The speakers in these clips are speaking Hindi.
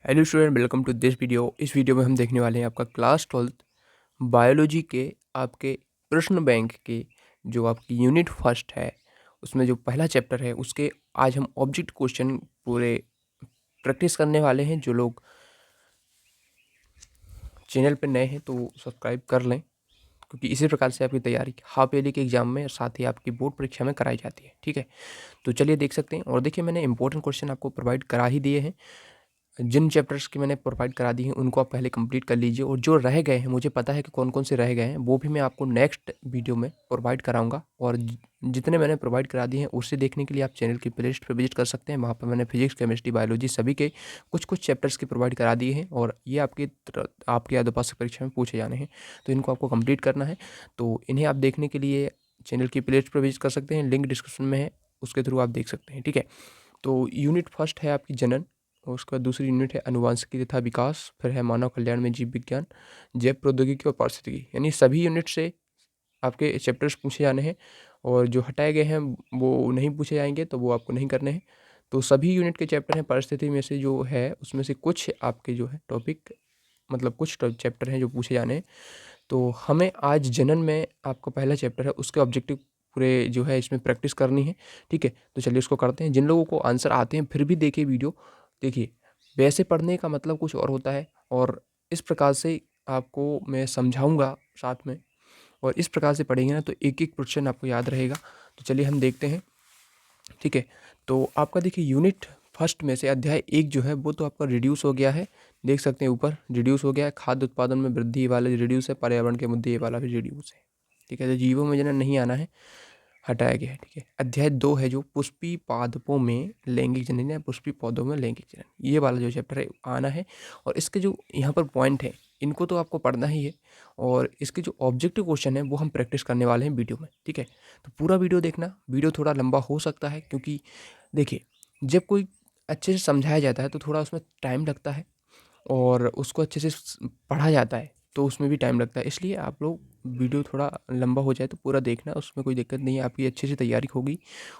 Hello student, welcome to this video. इस वीडियो में हम देखने वाले हैं आपका क्लास 12 बायोलॉजी के आपके प्रश्न बैंक के जो आपकी यूनिट फर्स्ट है उसमें जो पहला चैप्टर है उसके आज हम ऑब्जेक्ट क्वेश्चन पूरे प्रैक्टिस करने वाले हैं। जो लोग चैनल पर नए हैं तो सब्सक्राइब कर लें, क्योंकि इसी प्रकार से आपकी तैयारी हाफ ईयरली के एग्जाम में और साथ ही आपकी बोर्ड परीक्षा में कराई जाती है। ठीक है, तो चलिए देख सकते हैं। और देखिए, मैंने इंपॉर्टेंट क्वेश्चन आपको प्रोवाइड करा ही दिए हैं। जिन चैप्टर्स की मैंने प्रोवाइड करा दी हैं उनको आप पहले कंप्लीट कर लीजिए, और जो रह गए हैं मुझे पता है कि कौन कौन से रह गए हैं, वो भी मैं आपको नेक्स्ट वीडियो में प्रोवाइड कराऊंगा। और जितने मैंने प्रोवाइड करा दिए हैं उसे देखने के लिए आप चैनल की प्लेलिस्ट पर विजिट कर सकते हैं। वहाँ पर मैंने फिजिक्स, केमिस्ट्री, बायोलॉजी सभी के कुछ कुछ चैप्टर्स की प्रोवाइड करा दिए हैं, और ये आपकी आदर्श परीक्षा में पूछे जाने हैं, तो इनको आपको कंप्लीट करना है। तो इन्हें आप देखने के लिए चैनल की प्लेलिस्ट पर विजिट कर सकते हैं, लिंक डिस्क्रिप्शन में है, उसके थ्रू आप देख सकते हैं। ठीक है, तो यूनिट फर्स्ट है आपकी जनन, और उसके बाद दूसरी यूनिट है अनुवांशिकी तथा विकास, फिर है मानव कल्याण में जीव विज्ञान, जैव प्रौद्योगिकी और पारिस्थितिकी। यानी सभी यूनिट से आपके चैप्टर्स पूछे जाने हैं, और जो हटाए गए हैं वो नहीं पूछे जाएंगे, तो वो आपको नहीं करने हैं। तो सभी यूनिट के चैप्टर हैं। परिस्थिति में से जो है उसमें से कुछ आपके जो है टॉपिक, मतलब कुछ चैप्टर हैं जो पूछे जाने हैं। तो हमें आज जनन में आपका पहला चैप्टर है, उसके ऑब्जेक्टिव पूरे जो है इसमें प्रैक्टिस करनी है। ठीक है, तो चलिए उसको करते हैं। जिन लोगों को आंसर आते हैं फिर भी देखिए वीडियो। देखिए, वैसे पढ़ने का मतलब कुछ और होता है, और इस प्रकार से आपको मैं समझाऊंगा साथ में, और इस प्रकार से पढ़ेंगे ना तो एक एक क्वेश्चन आपको याद रहेगा। तो चलिए हम देखते हैं। ठीक है, तो आपका देखिए यूनिट फर्स्ट में से अध्याय 1 जो है वो तो आपका रिड्यूस हो गया है। देख सकते हैं ऊपर रिड्यूस हो गया है। खाद्य उत्पादन में वृद्धि वाला रिड्यूस है, पर्यावरण के मुद्दे ये वाला भी रिड्यूस है। ठीक है, तो जीवों में जनन नहीं आना है, हटाया गया है। ठीक है, अध्याय 2 है जो पुष्पी पादपों में लैंगिक जनन या पुष्पी पौधों में लैंगिक जनन, ये वाला जो चैप्टर है आना है। और इसके जो यहाँ पर पॉइंट है इनको तो आपको पढ़ना ही है, और इसके जो ऑब्जेक्टिव क्वेश्चन है वो हम प्रैक्टिस करने वाले हैं वीडियो में। ठीक है, तो पूरा वीडियो देखना। वीडियो थोड़ा लंबा हो सकता है, क्योंकि देखिए जब कोई अच्छे से समझाया जाता है तो थोड़ा उसमें टाइम लगता है, और उसको अच्छे से पढ़ा जाता है तो उसमें भी टाइम लगता है। इसलिए आप लोग वीडियो थोड़ा लंबा हो जाए तो पूरा देखना, उसमें कोई दिक्कत नहीं है, आपकी अच्छे से तैयारी होगी।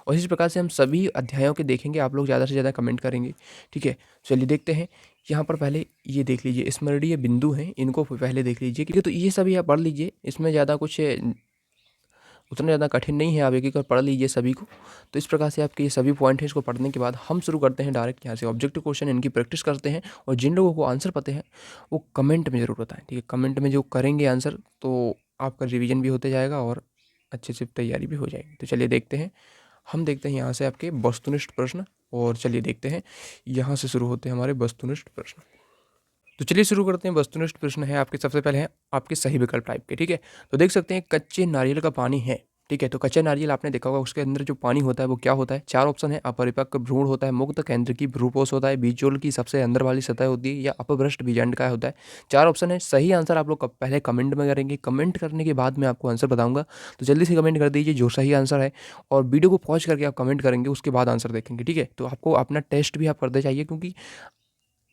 और इसी प्रकार से हम सभी अध्यायों के देखेंगे, आप लोग ज़्यादा से ज़्यादा कमेंट करेंगे। ठीक है, चलिए देखते हैं। यहाँ पर पहले ये देख लीजिए, स्मरणीय बिंदु हैं, इनको पहले देख लीजिए। ठीक है, तो ये सभी आप पढ़ लीजिए, इसमें ज़्यादा कुछ उतना ज़्यादा कठिन नहीं है, आप एक एक कर पढ़ लीजिए सभी को। तो इस प्रकार से आपके ये सभी पॉइंट हैं। इसको पढ़ने के बाद हम शुरू करते हैं डायरेक्ट यहाँ से ऑब्जेक्टिव क्वेश्चन, इनकी प्रैक्टिस करते हैं। और जिन लोगों को आंसर पता है वो कमेंट में ज़रूर बताएं। ठीक है, कमेंट में जो करेंगे आंसर तो आपका रिवीजन भी होते जाएगा और अच्छे से तैयारी भी हो जाएगी। तो चलिए देखते हैं। हम देखते हैं यहाँ से आपके वस्तुनिष्ठ प्रश्न, और चलिए देखते हैं यहाँ से शुरू होते हैं हमारे वस्तुनिष्ठ प्रश्न। तो चलिए शुरू करते हैं। वस्तुनिष्ठ प्रश्न है आपके, सबसे पहले हैं आपके सही विकल्प टाइप के। ठीक है, तो देख सकते हैं कच्चे नारियल का पानी है। ठीक है, तो कच्चा नारियल आपने देखा होगा, उसके अंदर जो पानी होता है वो क्या होता है। 4 ऑप्शन है। अपरिपक्व भ्रूण होता है, मुक्त केंद्र की भ्रूपोष होता है, बीजोल की सबसे अंदर वाली सतह होती है, या अपभ्रष्ट बीजांड का होता है। 4 ऑप्शन है। सही आंसर आप लोग पहले कमेंट में करेंगे, कमेंट करने के बाद मैं आपको आंसर बताऊंगा। तो जल्दी से कमेंट कर दीजिए जो सही आंसर है, और वीडियो को पॉज करके आप कमेंट करेंगे, उसके बाद आंसर देखेंगे। ठीक है, तो आपको अपना टेस्ट भी आप करते चाहिए, क्योंकि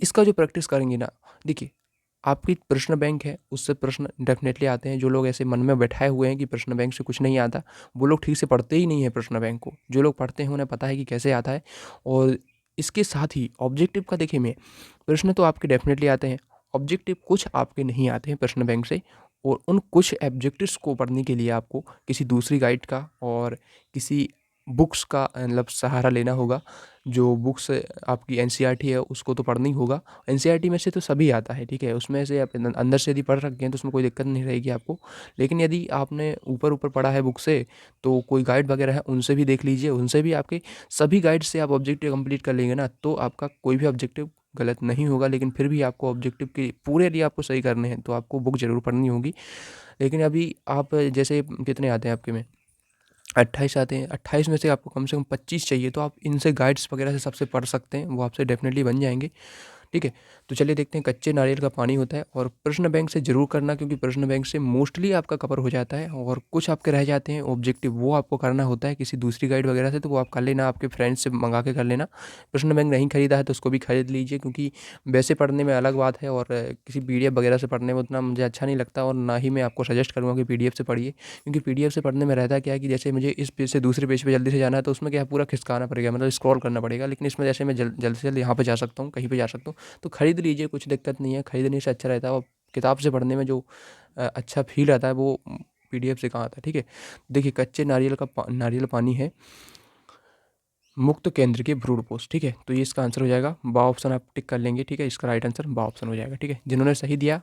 इसका जो प्रैक्टिस करेंगे ना, देखिए आपकी प्रश्न बैंक है उससे प्रश्न डेफिनेटली आते हैं। जो लोग ऐसे मन में बैठाए हुए हैं कि प्रश्न बैंक से कुछ नहीं आता, वो लोग ठीक से पढ़ते ही नहीं है प्रश्न बैंक को। जो लोग पढ़ते हैं उन्हें पता है कि कैसे आता है। और इसके साथ ही ऑब्जेक्टिव का देखिए, मैं प्रश्न तो आपके डेफिनेटली आते हैं, ऑब्जेक्टिव कुछ आपके नहीं आते हैं प्रश्न बैंक से। और उन कुछ ऑब्जेक्टिव्स को पढ़ने के लिए आपको किसी दूसरी गाइड का और किसी बुक्स का मतलब सहारा लेना होगा। जो बुक्स आपकी एनसीईआरटी है उसको तो पढ़ना ही होगा। एनसीईआरटी में से तो सभी आता है। ठीक है, उसमें से आप अंदर से यदि पढ़ रखे हैं तो उसमें कोई दिक्कत नहीं रहेगी आपको। लेकिन यदि आपने ऊपर ऊपर पढ़ा है बुक से, तो कोई गाइड वगैरह है उनसे भी देख लीजिए। उनसे भी आपके सभी गाइड से आप ऑब्जेक्टिव कंप्लीट कर लेंगे ना, तो आपका कोई भी ऑब्जेक्टिव गलत नहीं होगा। लेकिन फिर भी आपको ऑब्जेक्टिव के पूरे यदि आपको सही करने हैं तो आपको बुक ज़रूर पढ़नी होगी। लेकिन अभी आप जैसे कितने आते हैं आपके में, 28 आते हैं। 28 में से आपको कम से कम 25 चाहिए, तो आप इनसे गाइड्स वगैरह से सबसे पढ़ सकते हैं, वो आपसे डेफिनेटली बन जाएंगे। ठीक है, तो चलिए देखते हैं। कच्चे नारियल का पानी होता है, और प्रश्न बैंक से जरूर करना, क्योंकि प्रश्न बैंक से मोस्टली आपका कवर हो जाता है, और कुछ आपके रह जाते हैं ऑब्जेक्टिव, वो आपको करना होता है किसी दूसरी गाइड वगैरह से, तो वो आप कर लेना, आपके फ्रेंड्स से मंगा के कर लेना। प्रश्न बैंक नहीं खरीदा है तो उसको भी खरीद लीजिए, क्योंकि वैसे पढ़ने में अलग बात है, और किसी PDF वगैरह से पढ़ने में उतना मुझे अच्छा नहीं लगता। और ना ही मैं आपको सजेस्ट करूँगा कि PDF से पढ़िए, क्योंकि PDF से पढ़ने में रहता क्या है कि जैसे मुझे इस पेज से दूसरे पेज पे जल्दी से जाना है तो उसमें क्या है, पूरा खिसकाना पड़ेगा, मतलब स्क्रॉल करना पड़ेगा। लेकिन इसमें जैसे मैं जल्द से जल्द यहाँ पे जा सकता हूँ, कहीं पे जा सकता हूँ, तो खरीद लीजिए, कुछ दिक्कत नहीं है, खरीदने से अच्छा रहता है। और किताब से पढ़ने में जो अच्छा फील आता है वो PDF से कहाँ आता है, ठीक है। देखिए कच्चे नारियल पानी है मुक्त केंद्र के भ्रूणपोष, ठीक है। तो ये इसका आंसर हो जाएगा। बा ऑप्शन आप टिक कर लेंगे, ठीक है। इसका राइट आंसर बा ऑप्शन हो जाएगा, ठीक है। जिन्होंने सही दिया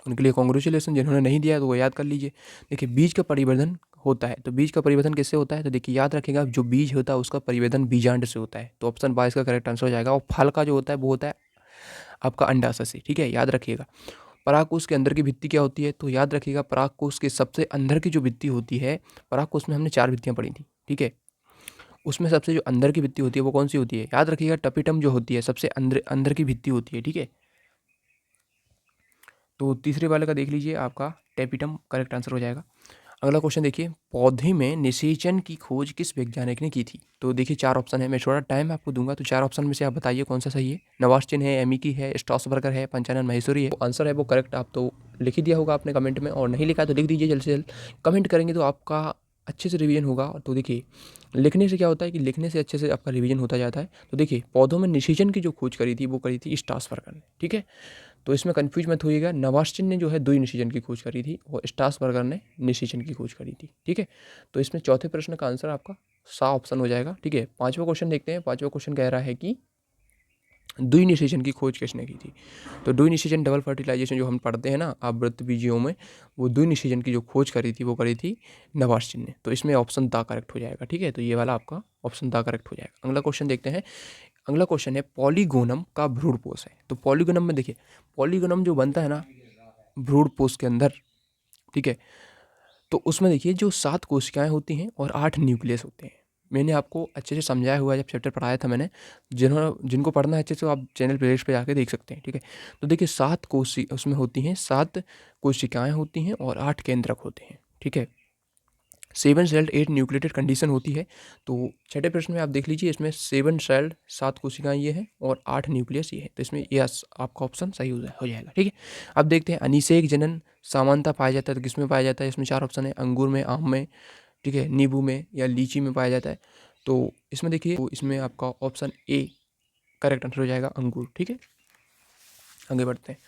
उनके लिए कॉन्ग्रेचुलेसन, जिन्होंने नहीं दिया तो वो याद कर लीजिए। देखिए बीज का परिवर्धन होता है, तो बीज का परिवर्धन किससे होता है, तो देखिए याद रखिएगा जो बीज होता है उसका परिवर्धन बीजांड से होता है, तो ऑप्शन 22 का करेक्ट आंसर हो जाएगा। और फल का जो होता है वो होता है आपका अंडाशय से, ठीक है, याद रखिएगा। परागकोश के अंदर की भित्ति क्या होती है, तो याद रखिएगा परागकोश के सबसे अंदर की जो भित्ति होती है, परागकोश में हमने 4 भित्तियाँ पढ़ी थी, ठीक है। उसमें सबसे जो अंदर की भित्ति होती है वो कौन सी होती है, याद रखिएगा टपिटम जो होती है सबसे अंदर अंदर की भित्ति होती है, ठीक है। तो तीसरे वाले का देख लीजिए, आपका टेपिटम करेक्ट आंसर हो जाएगा। अगला क्वेश्चन देखिए, पौधे में निषेचन की खोज किस वैज्ञानिक ने की थी। तो देखिए 4 ऑप्शन है, मैं थोड़ा टाइम आपको दूंगा, तो 4 ऑप्शन में से आप बताइए कौन सा सही है। नवास्टिन है, एमिकी है, स्ट्रॉसबर्गर है, पंचानन माहेश्वरी है। आंसर है वो करेक्ट आप तो लिख ही दिया होगा आपने कमेंट में, और नहीं लिखा तो लिख दीजिए जल्द से जल्द। कमेंट करेंगे तो आपका अच्छे से रिवीजन होगा। तो देखिए लिखने से क्या होता है कि लिखने से अच्छे से आपका रिवीजन होता जाता है। तो देखिए पौधों में निषेचन की जो खोज करी थी वो करी थी स्ट्रॉसबर्गर ने, ठीक है। तो इसमें कंफ्यूज मत होइएगा, नवास्टिन ने जो है द्वि निषेचन की खोज करी थी और स्ट्रासबर्गर ने निषेचन की खोज करी थी, ठीक है। तो इसमें चौथे प्रश्न का आंसर आपका सा ऑप्शन हो जाएगा, ठीक है। पांचवा क्वेश्चन देखते हैं। पांचवा क्वेश्चन कह रहा है कि द्वि निषेचन की खोज किसने की थी। तो द्वि निषेचन डबल फर्टिलाइजेशन जो हम पढ़ते हैं ना आवृत बीजियों में, वो द्वि निषेचन की जो खोज करी थी वो करी थी नवास्टिन ने। तो इसमें ऑप्शन दा करेक्ट हो जाएगा, ठीक है। तो ये वाला आपका ऑप्शन दा करेक्ट हो जाएगा। अगला क्वेश्चन देखते हैं। अगला क्वेश्चन है पॉलीगोनम का भ्रूणपोष है। तो पॉलीगोनम में देखिए, पॉलीगोनम जो बनता है ना भ्रूणपोष के अंदर, ठीक है, तो उसमें देखिए जो 7 कोशिकाएं होती हैं और 8 न्यूक्लियस होते हैं। मैंने आपको अच्छे से समझाया हुआ है, जब चैप्टर पढ़ाया था मैंने। जिनको पढ़ना है अच्छे से आप चैनल प्लेलिस्ट पे जाके देख सकते हैं, ठीक है। तो देखिए 7 कोशिका उसमें होती हैं, 7 कोशिकाएं होती हैं और 8 केंद्रक होते हैं, ठीक है। 7 सेल्ड 8 न्यूक्लिएटेड कंडीशन होती है। तो छठे प्रश्न में आप देख लीजिए, इसमें 7 सेल्ड 7 कोशिकाएं ये हैं और 8 न्यूक्लियस ये है। तो इसमें यस आपका ऑप्शन सही हो जाएगा, ठीक है। अब देखते हैं अनिषेक जनन सामान्यता पाया जाता है तो किसमें पाया जाता है। इसमें 4 ऑप्शन है, अंगूर में, आम में, ठीक है, नींबू में या लीची में पाया जाता है। तो इसमें देखिए, तो इसमें आपका ऑप्शन ए करेक्ट आंसर हो जाएगा, अंगूर, ठीक है। आगे बढ़ते हैं।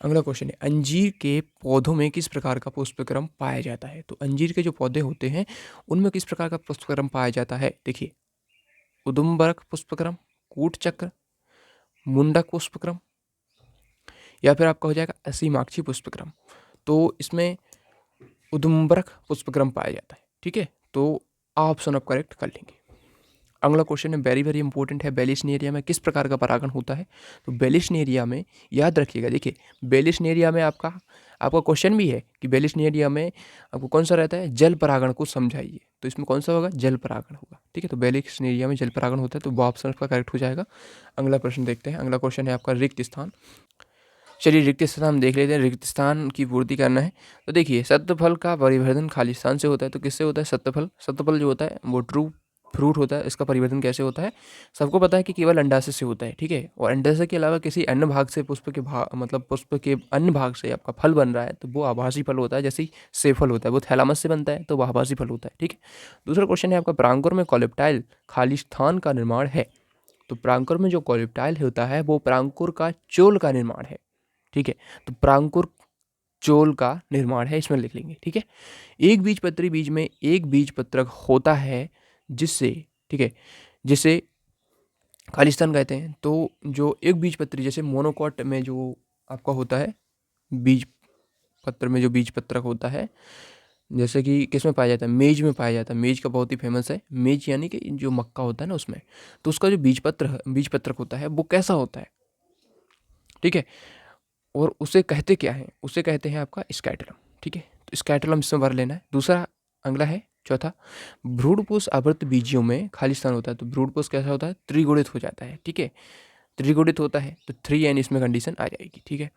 अगला क्वेश्चन है, अंजीर के पौधों में किस प्रकार का पुष्पक्रम पाया जाता है। तो अंजीर के जो पौधे होते हैं उनमें किस प्रकार का पुष्पक्रम पाया जाता है। देखिए उदुम्बरक पुष्पक्रम, कूट चक्र, मुंडक पुष्पक्रम, या फिर आपका हो जाएगा असीमाक्षी पुष्पक्रम। तो इसमें उदुम्बरक पुष्पक्रम पाया जाता है, ठीक है। तो ऑप्शन आप करेक्ट कर लेंगे। अगला क्वेश्चन है वेरी वेरी इंपॉर्टेंट है, बेलिस्नेरिया में किस प्रकार का परागण होता है। तो बेलिस्नेरिया में याद रखिएगा, देखिए बेलिस्नेरिया में आपका क्वेश्चन भी है कि बेलिस्नेरिया में आपको कौन सा रहता है, जल परागण को समझाइए। तो इसमें कौन सा होगा, जल परागण होगा, ठीक है। तो बेलिस्नेरिया में जल परागण होता है, तो वो ऑप्शन का करेक्ट हो जाएगा। अगला प्रश्न देखते हैं। अगला क्वेश्चन है आपका रिक्त स्थान। चलिए रिक्त स्थान हम देख लेते हैं, रिक्त स्थान की पूर्ति करना है। तो देखिए सत्वफल का परिवर्धन खाली स्थान से होता है। तो किससे होता है, सत्वफल जो होता है वो ट्रू फ्रूट होता है। इसका परिवर्तन कैसे होता है, सबको पता है कि केवल अंडाशय से होता है, ठीक है। और अंडाशय के अलावा किसी अन्य भाग से पुष्प के भाग मतलब पुष्प के अन्य भाग से आपका फल बन रहा है तो वो आभासी फल होता है। जैसे ही सेफल होता है वो थैलामस से बनता है तो वो आभासी फल होता है, ठीक है। दूसरा क्वेश्चन है आपका, प्रांकुर में कॉलेप्टाइल खाली स्थान का निर्माण है। तो प्रांकुर में जो कॉलेप्टाइल होता है वो प्रांकुर का चोल का निर्माण है, ठीक है। तो प्रांकुर चोल का निर्माण है, इसमें लिख लेंगे, ठीक है। एक बीजपत्री बीज में एक बीजपत्रक होता है जिससे, ठीक है, जिसे खालिस्तान कहते हैं। तो जो एक बीजपत्री जैसे मोनोकॉट में जो आपका होता है बीज पत्र में जो बीज पत्रक होता है, जैसे कि किस में पाया जाता है, मेज में पाया जाता है। मेज का बहुत ही फेमस है, मेज यानी कि जो मक्का होता है ना उसमें। तो उसका जो बीज पत्रक होता है वो कैसा होता है, ठीक है। और उसे कहते क्या है, उसे कहते हैं आपका स्कैटलम, ठीक है। तो स्कैटलम इसमें भर लेना है। दूसरा अगला है चौथा, भ्रूणपोष आवृत बीजियों में खाली स्थान होता है। तो भ्रूणपोष कैसा होता है, त्रिगुणित हो जाता है, ठीक है। त्रिगुणित होता है तो 3n इसमें कंडीशन आ जाएगी, ठीक है।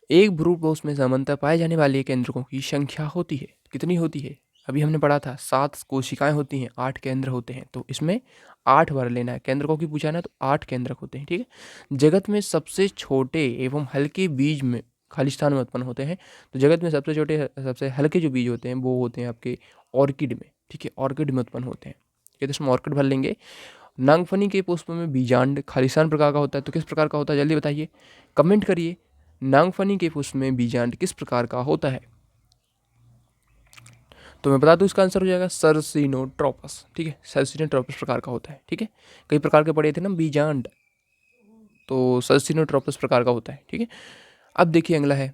एक भ्रूणपोष में सामान्यतः पाए जाने वाले केंद्रकों की संख्या होती है, कितनी होती है, अभी हमने पढ़ा था 7 कोशिकाएं होती हैं, 8 केंद्र होते हैं। तो इसमें 8 भर लेना है, केंद्रकों की पूछा ना तो 8 केंद्रक होते हैं, ठीक है। जगत में सबसे छोटे एवं हल्के बीज में खाली स्थान में उत्पन्न होते हैं। तो जगत में सबसे छोटे सबसे हल्के जो बीज होते हैं वो होते हैं आपके ऑर्किड में, ठीक है, ऑर्किड में उत्पन्न होते हैं। ये तो इसमें ऑर्किड भर लेंगे। नागफनी के पुष्प में बीजांड खालिस्तान प्रकार का होता है, तो किस प्रकार का होता है जल्दी बताइए, कमेंट करिए। नागफनी के पुष्प में बीजांड किस प्रकार का होता है? तो मैं बता दूं इसका आंसर हो जाएगा सर्सिनोट्रोपस। ठीक है, सर्सिनोट्रोपस प्रकार का होता है। ठीक है, कई प्रकार के पढ़े थे ना बीजांड, तो सर्सिनोट्रोपस प्रकार का होता है। ठीक है, अब देखिए अगला है,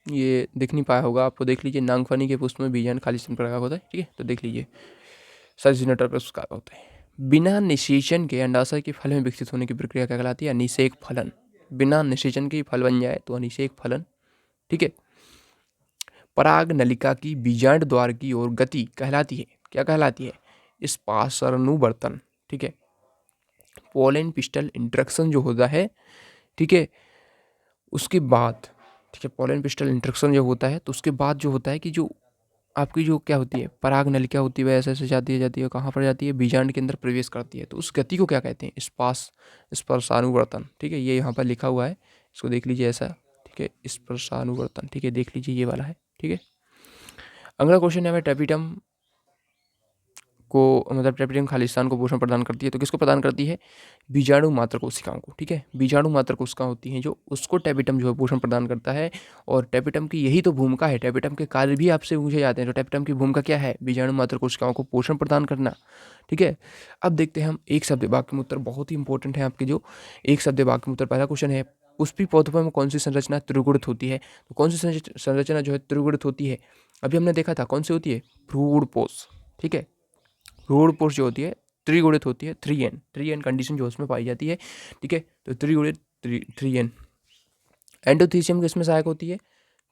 ये देख नहीं पाया होगा आपको, देख लीजिए। नागफनी के पुष्प में बीजांड खालिस्तान प्रकार का होता है। ठीक है, तो देख लीजिए सर्सिनोट्रोपस प्रकार का होता है। बिना निषेचन के अंडाशय के फल में विकसित होने की प्रक्रिया क्या कहलाती है? अनिषेक फलन। बिना निषेचन के फल बन जाए तो अनिषेक फलन। ठीक है, पराग नलिका की बीजांड द्वार की ओर गति कहलाती है, क्या कहलाती है? स्पाशरनुवर्तन। ठीक है, पोलन पिस्टल इंटरेक्शन जो होता है, ठीक है, उसके बाद, ठीक है, पोलन पिस्टल इंटरेक्शन जो होता है तो उसके बाद जो होता है कि जो आपकी जो क्या होती है पराग नलिका होती है, वह ऐसे ऐसे जाती है कहाँ पर जाती है? बीजांड के अंदर प्रवेश करती है, तो उस गति को क्या कहते हैं? स्पर्शानुवर्तन। ठीक है, ये यहाँ पर लिखा हुआ है, इसको देख लीजिए ऐसा। ठीक है, स्पर्शानुवर्तन। ठीक है, देख लीजिए ये वाला है। ठीक है, अगला क्वेश्चन है टेपिटम को, मतलब टेपिटम खालिस्तान को पोषण प्रदान करती है, तो किसको प्रदान करती है? बीजाणु मात्र कोशिकाओं को। ठीक है, बीजाणु मात्र कोशिकाएं होती हैं जो, उसको टेपिटम जो है पोषण प्रदान करता है। और टेपिटम की यही तो भूमिका है, टेपिटम के कार्य भी आपसे पूछे जाते हैं। तो टेपिटम की भूमिका क्या है? बीजाणु मात्र कोशिकाओं को पोषण प्रदान करना। ठीक है, अब देखते हैं हम एक शब्द वाक्य में उत्तर, बहुत ही इंपॉर्टेंट है आपके जो एक शब्द वाक्य में उत्तर। पहला क्वेश्चन है, पुष्पी पौधों में कौन सी संरचना त्रिगुणित होती है? तो कौन सी संरचना जो है त्रिगुणित होती है? अभी हमने देखा था, कौन सी होती है? भ्रूणपोष। ठीक है, भ्रूणपोष जो होती है त्रिगुणित होती है, 3n कंडीशन जो उसमें पाई जाती है। ठीक है, तो त्रिगुणित 3n। एंडोथीसियम किसमें सहायक होती है?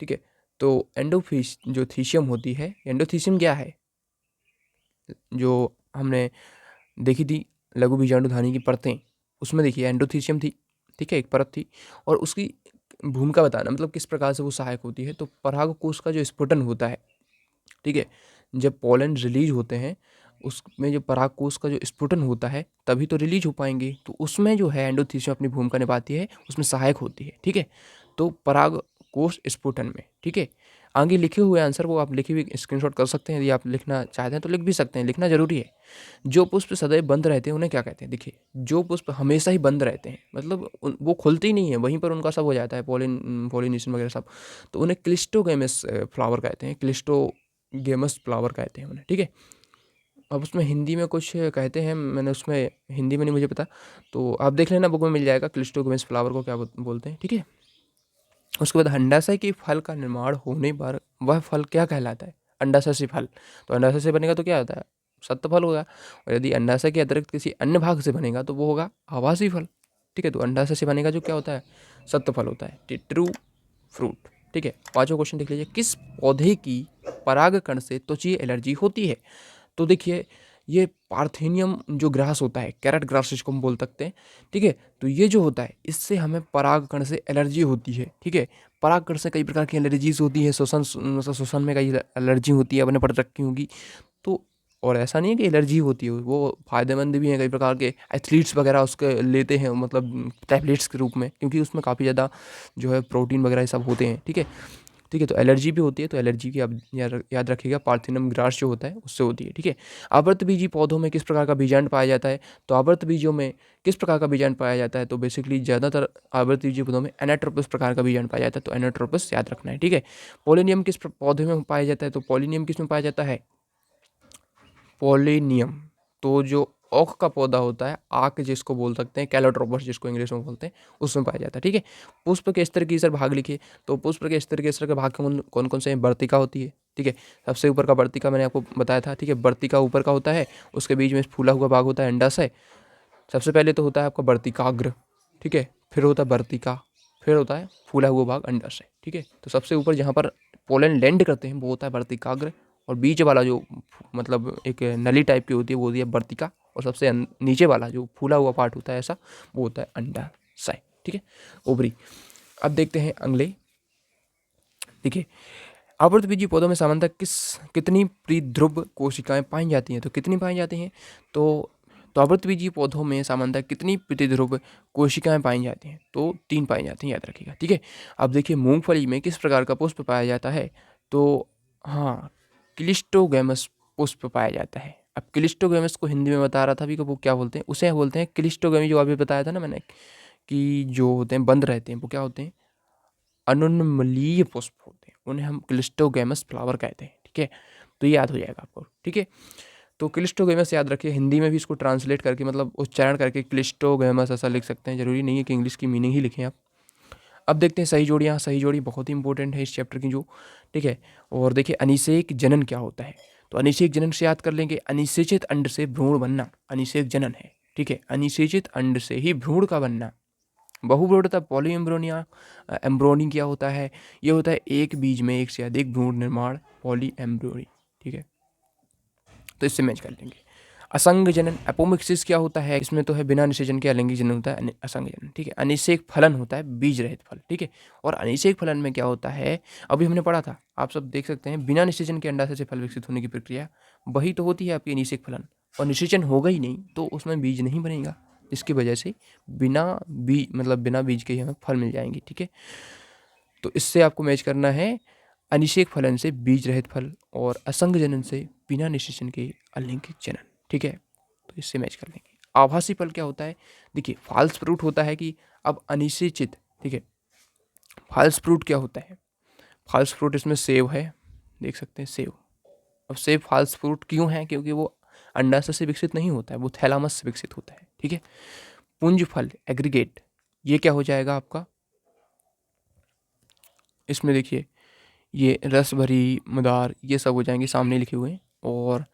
ठीक है, तो एंडोफिस जो थीसियम होती है, एंडोथीसियम क्या है? जो हमने देखी थी लघु बीजाणुधानी की परतें, उसमें देखिए एंडोथीसियम थी। ठीक है, एक परत थी, और उसकी भूमिका बताना, मतलब किस प्रकार से वो सहायक होती है। तो परागकोश का जो स्फुटन होता है, ठीक है, जब पोलन रिलीज होते हैं, उसमें जो परागकोश का जो स्फुटन होता है तभी तो रिलीज हो पाएंगे, तो उसमें जो है एंडोथीसियम अपनी भूमिका निभाती है, उसमें सहायक होती है। ठीक है, तो परागकोश स्फुटन में। ठीक है, आगे लिखे हुए आंसर वो आप लिखे हुए स्क्रीनशॉट कर सकते हैं, यदि आप लिखना चाहते हैं तो लिख भी सकते हैं, लिखना जरूरी है। जो पुष्प सदैव बंद रहते हैं उन्हें क्या कहते हैं? देखिए, जो पुष्प हमेशा ही बंद रहते हैं, मतलब वो खुलते ही नहीं है, वहीं पर उनका सब हो जाता है, पोलिनेशन वगैरह सब, तो उन्हें क्लिस्टोगेमस फ्लावर कहते हैं, क्लिस्टोगेमस फ्लावर कहते हैं उन्हें। ठीक है, अब उसमें हिंदी में कुछ कहते हैं, मैंने उसमें हिंदी में नहीं मुझे पता, तो आप देख लेना, बुक में मिल जाएगा क्लिस्टोगेमस फ्लावर को क्या बोलते हैं। ठीक है, उसके बाद अंडाशय के फल का निर्माण होने पर वह फल क्या कहलाता है? अंडाशय से फल, तो अंडाशय से बनेगा तो क्या होता है? सत्य फल होगा। और यदि अंडाशय के अतिरिक्त किसी अन्य भाग से बनेगा तो वो होगा आभासी फल। ठीक है, तो अंडाशय से बनेगा जो क्या होता है? सत्य फल होता है, ट्रू फ्रूट। ठीक है, पांचवा क्वेश्चन देख लीजिए, किस पौधे की परागकण से त्वचीय एलर्जी होती है? तो देखिए, ये पार्थेनियम जो ग्रास होता है, कैरेट ग्रास जिसको हम बोल सकते हैं। ठीक है, तो ये जो होता है इससे हमें परागकण से एलर्जी होती है। ठीक है, परागकण से कई प्रकार की एलर्जीज होती है, श्वसन में कई एलर्जी होती है, अपने पढ़ रखी होगी। तो और ऐसा नहीं है कि एलर्जी होती है, वो फायदेमंद भी हैं, कई प्रकार के एथलीट्स वगैरह उसके लेते हैं, मतलब टैबलेट्स के रूप में, क्योंकि उसमें काफ़ी ज़्यादा जो है प्रोटीन वगैरह ये सब होते हैं। ठीक है, ठीक है, तो एलर्जी भी होती है, तो एलर्जी की आप याद रखिएगा, पार्थिनम ग्रास जो होता है उससे होती है। ठीक है, आवर्तबीजी पौधों में किस प्रकार का बीजांड पाया जाता है? तो आवर्तबीजों में किस प्रकार का बीजांड पाया जाता है? तो बेसिकली ज़्यादातर आवर्तबीजी पौधों में एनाट्रोपस प्रकार का बीजांड पाया जाता है, तो एनाट्रोपस याद रखना है। ठीक है, पोलिनियम किस पौधे में पाया जाता है? तो पोलिनियम किस में पाया जाता है? पोलिनियम, तो जो ओक का पौधा होता है, आक जिसको बोल सकते हैं, कैलोट्रोपस जिसको इंग्लिश में बोलते हैं, उसमें पाया जाता है। ठीक है, पुष्प के स्तर की सर भाग लिखिए, तो पुष्प के स्तर के भाग कौन कौन से हैं? वर्तिका होती है। ठीक है, सबसे ऊपर का वर्तिका मैंने आपको बताया था। ठीक है, वर्तिका ऊपर का होता है, उसके बीच में फूला हुआ भाग होता है अंडाशय। सबसे पहले तो होता है आपका वर्तिकाग्र। ठीक है, फिर होता है वर्तिका, फिर होता है फूला हुआ भाग अंडाशय। ठीक है, तो सबसे ऊपर जहाँ पर पोलन लैंड करते हैं वो होता है वर्तिकाग्र, और बीच वाला जो मतलब एक नली टाइप की होती है वो होती है वर्तिका, और सबसे नीचे वाला जो फूला हुआ पार्ट होता है ऐसा, वो होता है अंडाशय। ठीक है, ओवरी। अब देखते हैं अगले। देखिए, आवृतबीजी पौधों में सामान्यतः कितनी परिध्रुव कोशिकाएं पाई जाती हैं? तो कितनी पाई जाती हैं? तो आवृतबीजी पौधों में सामान्यतः कितनी प्रतिध्रुव कोशिकाएं पाई जाती हैं? तो 3 पाई जाती हैं, याद रखिएगा। ठीक है, अब देखिए, मूंगफली में किस प्रकार का पुष्प पाया जाता है? तो हाँ, क्लिस्टोगेमस पुष्प पाया जाता है। अब क्लिस्टोग्रामस को हिंदी में बता रहा था अभी, को वो क्या बोलते हैं, उसे बोलते हैं क्लिस्टोग्रामी। जो अभी बताया था ना मैंने कि जो होते हैं बंद रहते हैं, वो क्या होते हैं, अनुन्मलीय पुष्प होते हैं, उन्हें हम क्लिस्टोगैमस फ्लावर कहते हैं। ठीक है, तो ये याद हो जाएगा आपको। ठीक है, तो क्लिस्टोगैमस याद रखिए। हिंदी में भी इसको ट्रांसलेट करके मतलब उच्चारण करके क्लिस्टोगैमस ऐसा लिख सकते हैं, जरूरी नहीं है कि इंग्लिश की मीनिंग ही लिखें आप। अब देखते हैं सही जोड़ियाँ। सही जोड़ी बहुत ही इंपॉर्टेंट है इस चैप्टर की जो। ठीक है, और देखिए अनिषेक जनन क्या होता है, तो अनिषेक जनन से याद कर लेंगे, अनिषेचित अंड से भ्रूण बनना अनिषेक जनन है। ठीक है, अनिषेचित अंड से ही भ्रूण का बनना। बहुभ्रूणता पॉली एम्ब्रोनिया, एम्ब्रोनी क्या होता है, ये होता है एक बीज में एक से अधिक भ्रूण निर्माण, पॉली एम्ब्रोनी। ठीक है, तो इससे मैच कर लेंगे। असंग जनन एपोमिक्सिस क्या होता है, इसमें तो है बिना निषेचन के अलिंगी जनन होता है असंग जनन। ठीक है, अनिषेक फलन होता है बीज रहित फल। ठीक है, और अनिषेक फलन में क्या होता है, अभी हमने पढ़ा था, आप सब देख सकते हैं, बिना निषेचन के अंडाशय से फल विकसित होने की प्रक्रिया वही तो होती है आपकी अनिषेक फलन, और निषेचन होगा ही नहीं तो उसमें बीज नहीं बनेगा, इसकी वजह से बिना बीज के ही हमें फल मिल जाएंगे। ठीक है, तो इससे आपको मैच करना है अनिषेक फलन से बीज रहित फल, और असंग जनन से बिना निषेचन के अलिंगिक जनन। ठीक है, तो इससे मैच कर लेंगे। आभासी फल क्या होता है, देखिए फॉल्स फ्रूट होता है कि अब अनिषेचित। ठीक है, फॉल्स फ्रूट क्या होता है, फॉल्स फ्रूट इसमें सेब है, देख सकते हैं सेब। अब सेब फॉल्स फ्रूट क्यों है, क्योंकि वो अंडाशय से विकसित नहीं होता है, वो थैलामस से विकसित होता है। ठीक है, पुंज फल एग्रीगेट, ये क्या हो जाएगा आपका, इसमें देखिए ये रस भरी मदार ये सब हो जाएंगे, सामने लिखे हुए हैं। और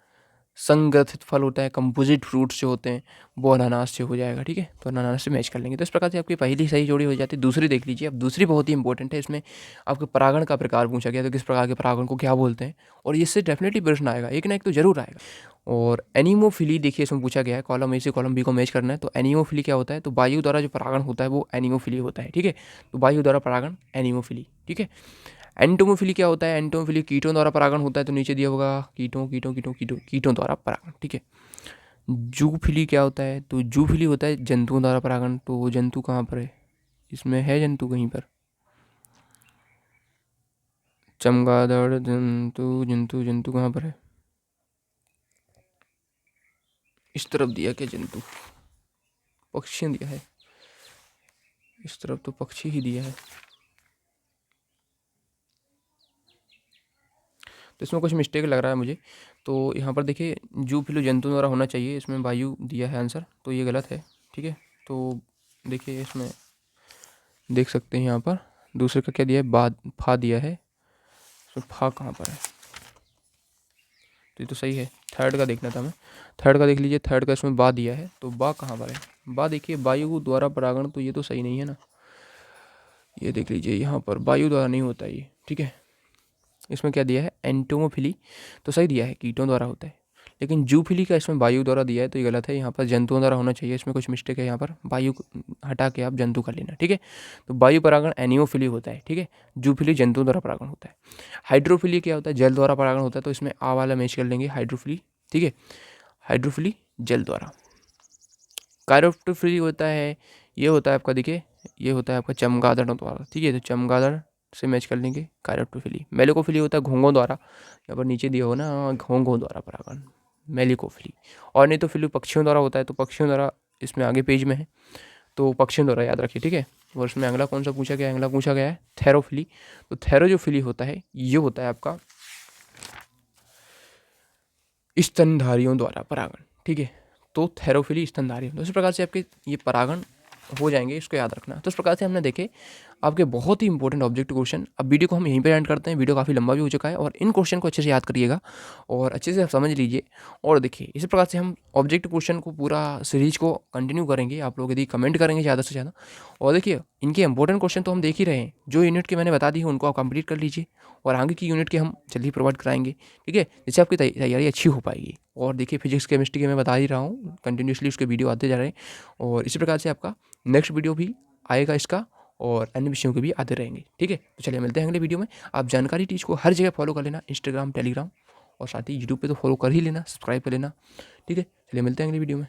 संग्रथित फल होता है, कंपोजिट फ्रूट्स जो होते हैं वो अनानास से हो जाएगा। ठीक है, तो अनानास से मैच कर लेंगे। तो इस प्रकार से आपकी पहली सही जोड़ी हो जाती है। दूसरी देख लीजिए, अब दूसरी बहुत ही इंपॉर्टेंट है, इसमें आपके परागण का प्रकार पूछा गया, तो किस प्रकार के परागण को क्या बोलते हैं, और इससे डेफिनेटली प्रश्न आएगा, एक ना एक तो जरूर आएगा। और एनीमोफिली देखिए इसमें पूछा गया है, कॉलम ए से कॉलम बी को मैच करना है। तो एनीमोफिली क्या होता है, तो वायु द्वारा जो परागण होता है वो एनीमोफिली होता है। ठीक है, तो वायु द्वारा परागण एनीमोफिली। ठीक है, एंटोमोफिली क्या होता है, एंटोमोफिली कीटों द्वारा परागण होता है, तो नीचे दिया होगा कीटों कीटों कीटों कीटों कीटों द्वारा परागण। ठीक है, जूफिली क्या होता है, तो जूफिली होता है जंतुओं द्वारा परागण। तो वो जंतु कहाँ पर है, इसमें है जंतु कहीं पर, चमगादड़ जंतु जंतु जंतु कहाँ पर है, इस तरफ दिया क्या जंतु, पक्षी दिया है, इस तरफ तो पक्षी ही दिया है, तो इसमें कुछ मिस्टेक लग रहा है मुझे। तो यहाँ पर देखिए जूफिली जंतु द्वारा होना चाहिए, इसमें वायु दिया है आंसर, तो ये गलत है। ठीक है, तो देखिए इसमें देख सकते हैं यहाँ पर दूसरे का क्या दिया है, बाद फा दिया है, तो फा कहाँ पर है, तो ये तो सही है। थर्ड का देखना था मैं, थर्ड का देख लीजिए, थर्ड का इसमें बा दिया है, तो बा कहाँ पर है, बा देखिए वायु द्वारा परागण, तो ये तो सही नहीं है ना, ये देख लीजिए यहाँ पर वायु द्वारा नहीं होता ये। ठीक है, इसमें क्या दिया है एंटोमोफिली, तो सही दिया है कीटों द्वारा होता है, लेकिन जूफिली का इसमें वायु द्वारा दिया है, तो ये गलत है, यहाँ पर जंतुओं द्वारा होना चाहिए, इसमें कुछ मिस्टेक है, यहाँ पर वायु हटा के आप जंतु कर लेना। ठीक है, तो वायु परागण एनियोफिली होता है। ठीक है, जूफिली जंतुओं द्वारा परागण होता है। हाइड्रोफिली क्या होता है, जल द्वारा परागण होता है, तो इसमें आ वाला मैच कर लेंगे हाइड्रोफिली। ठीक है, हाइड्रोफिली जल द्वारा। कायरोप्टोफिली होता है, ये होता है आपका देखिए, ये होता है आपका चमगादड़ों द्वारा। ठीक है, तो चमगादड़ से मैच कर लेंगे कायरोप्टोफिली। मेलिकोफिली होता है घोंघों द्वारा, यहाँ पर नीचे दिया हो ना, घोंघों द्वारा परागण मेलिकोफिली। और नहीं तो फिली पक्षियों द्वारा होता है, तो पक्षियों द्वारा इसमें आगे पेज में है, तो पक्षियों द्वारा याद रखिए। ठीक है, और इसमें अगला कौन सा पूछा गया है, अगला पूछा गया है थेरोफिली। तो थेरोजोफिली होता है, ये होता है आपका स्तनधारियों द्वारा परागण। ठीक है, तो थेरोफिली स्तनधारी। तो इस प्रकार से आपके ये परागण हो जाएंगे, इसको याद रखना। तो इस प्रकार से हमने देखे आपके बहुत ही इंपॉर्टेंट ऑब्जेक्टिव क्वेश्चन। अब वीडियो को हम यहीं पर एंड करते हैं, वीडियो काफ़ी लंबा भी हो चुका है, और इन क्वेश्चन को अच्छे से याद करिएगा और अच्छे से आप समझ लीजिए। और देखिए इसी प्रकार से हम ऑब्जेक्टिव क्वेश्चन को पूरा सीरीज को कंटिन्यू करेंगे, आप लोग यदि कमेंट करेंगे ज़्यादा से ज़्यादा। और देखिए इनके इंपॉर्टेंट क्वेश्चन तो हम देख ही रहे हैं, जो यूनिट के मैंने बता दी है उनको आप कंप्लीट कर लीजिए, और आगे की यूनिट के हम जल्दी प्रोवाइड कराएंगे। ठीक है, जिससे आपकी तैयारी अच्छी हो पाएगी। और देखिए फिजिक्स केमिस्ट्री के मैं बता ही रहा हूँ, कंटिन्यूसली उसके वीडियो आते जा रहे हैं, और इसी प्रकार से आपका नेक्स्ट वीडियो भी आएगा इसका, और अन्य विषयों के भी आते रहेंगे। ठीक है, तो चलिए मिलते हैं अगले वीडियो में। आप जानकारी टीच को हर जगह फॉलो कर लेना, इंस्टाग्राम, टेलीग्राम, और साथ ही यूट्यूब पे तो फॉलो कर ही लेना, सब्सक्राइब कर लेना। ठीक है, चलिए मिलते हैं अगले वीडियो में।